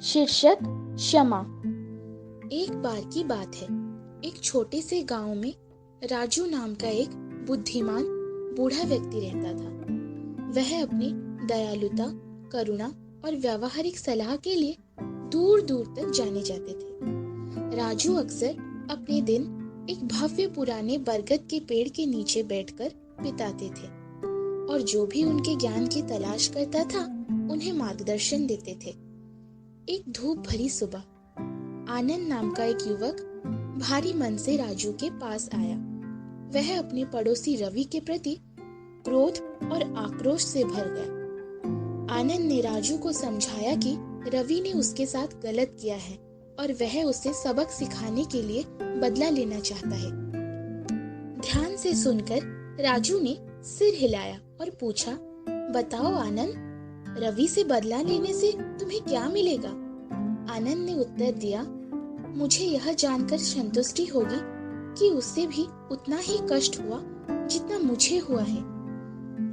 शीर्षक क्षमा। एक बार की बात है, एक छोटे से गांव में राजू नाम का एक बुद्धिमान बूढ़ा व्यक्ति रहता था। वह अपनी दयालुता, करुणा और व्यावहारिक सलाह के लिए दूर दूर तक जाने जाते थे। राजू अक्सर अपने दिन एक भव्य पुराने बरगद के पेड़ के नीचे बैठकर बिताते थे और जो भी उनके ज्ञान की तलाश करता था उन्हें मार्गदर्शन देते थे। एक धूप भरी सुबह आनंद नाम का एक युवक भारी मन से राजू के पास आया। वह अपने पड़ोसी रवि के प्रति क्रोध और आक्रोश से भर गया। आनंद ने राजू को समझाया कि रवि ने उसके साथ गलत किया है और वह उसे सबक सिखाने के लिए बदला लेना चाहता है। ध्यान से सुनकर राजू ने सिर हिलाया और पूछा, बताओ आनंद, रवि से बदला लेने से तुम्हें क्या मिलेगा? आनंद ने उत्तर दिया, मुझे यह जानकर संतुष्टि होगी कि उससे भी उतना ही कष्ट हुआ जितना मुझे हुआ है।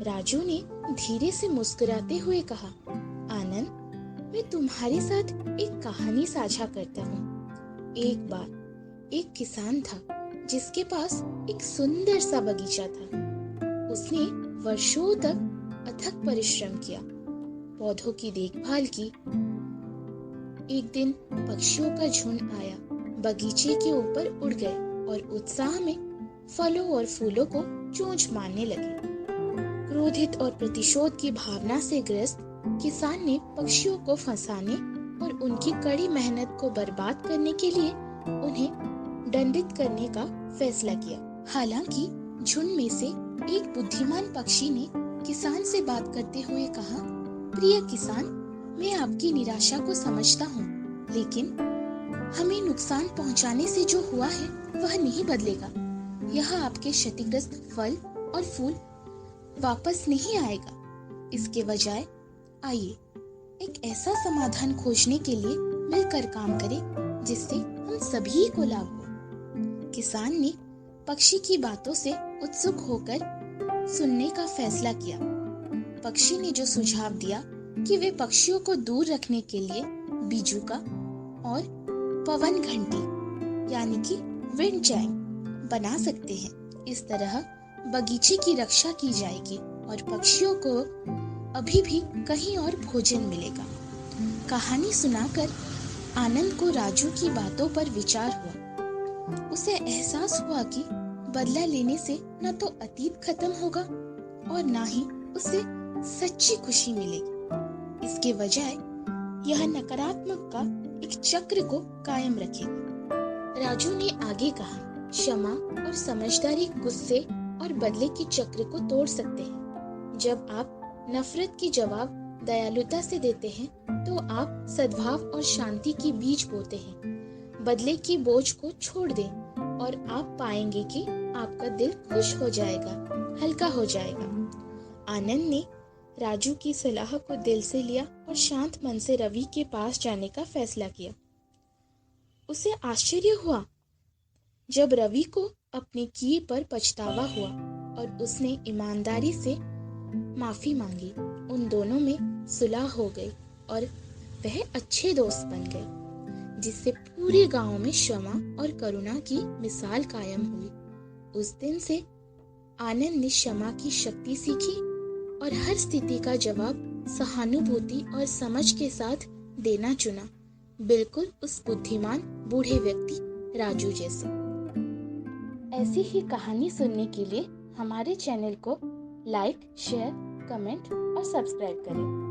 राजू ने धीरे से मुस्कुराते हुए कहा, आनंद, मैं तुम्हारे साथ एक कहानी साझा करता हूँ। एक बार एक किसान था जिसके पास एक सुंदर सा बगीचा था। उसने वर्षों तक अथक परिश्रम किया, पौधों की देखभाल की। एक दिन पक्षियों का झुंड आया, बगीचे के ऊपर उड़ गए और उत्साह में फलों और फूलों को चोंच मारने लगे। क्रोधित और प्रतिशोध की भावना से ग्रस्त किसान ने पक्षियों को फंसाने और उनकी कड़ी मेहनत को बर्बाद करने के लिए उन्हें दंडित करने का फैसला किया। हालांकि झुंड में से एक बुद्धिमान पक्षी ने किसान से बात करते हुए कहा, प्रिय किसान, मैं आपकी निराशा को समझता हूँ, लेकिन हमें नुकसान पहुँचाने से जो हुआ है वह नहीं बदलेगा। यह आपके क्षतिग्रस्त फल और फूल वापस नहीं आएगा। इसके बजाय आइए एक ऐसा समाधान खोजने के लिए मिलकर काम करें जिससे हम सभी को लाभ हो। किसान ने पक्षी की बातों से उत्सुक होकर सुनने का फैसला किया। पक्षी ने जो सुझाव दिया कि वे पक्षियों को दूर रखने के लिए बिजुका और पवन घंटी यानी कि विंड चाइम बना सकते हैं। इस तरह बगीचे की रक्षा की जाएगी और पक्षियों को अभी भी कहीं और भोजन मिलेगा। कहानी सुनाकर आनंद को राजू की बातों पर विचार हुआ। उसे एहसास हुआ कि बदला लेने से न तो अतीत खत्म होगा और न ही उसे सच्ची खुशी मिलेगी। इसके बजाय यह नकारात्मक का एक चक्र को कायम रखेगा। राजू ने आगे कहा, क्षमा और समझदारी गुस्से और बदले के चक्र को तोड़ सकते हैं। जब आप नफरत की जवाब दयालुता से देते हैं तो आप सद्भाव और शांति की बीज बोते हैं। बदले की बोझ को छोड़ दें और आप पाएंगे कि आपका दिल खुश हो जाएगा, हल्का हो जाएगा। आनंद ने राजू की सलाह को दिल से लिया और शांत मन से रवि के पास जाने का फैसला किया। उसे आश्चर्य हुआ जब रवि को अपने किए पर पछतावा हुआ और उसने ईमानदारी से माफी मांगी। उन दोनों में सुलह हो गई और वह अच्छे दोस्त बन गए, जिससे पूरे गांव में क्षमा और करुणा की मिसाल कायम हुई। उस दिन से आनंद ने क्षमा की शक्ति सीखी और हर स्थिति का जवाब सहानुभूति और समझ के साथ देना चुना, बिल्कुल उस बुद्धिमान बूढ़े व्यक्ति राजू जैसे। ऐसी ही कहानी सुनने के लिए हमारे चैनल को लाइक, शेयर, कमेंट और सब्सक्राइब करें।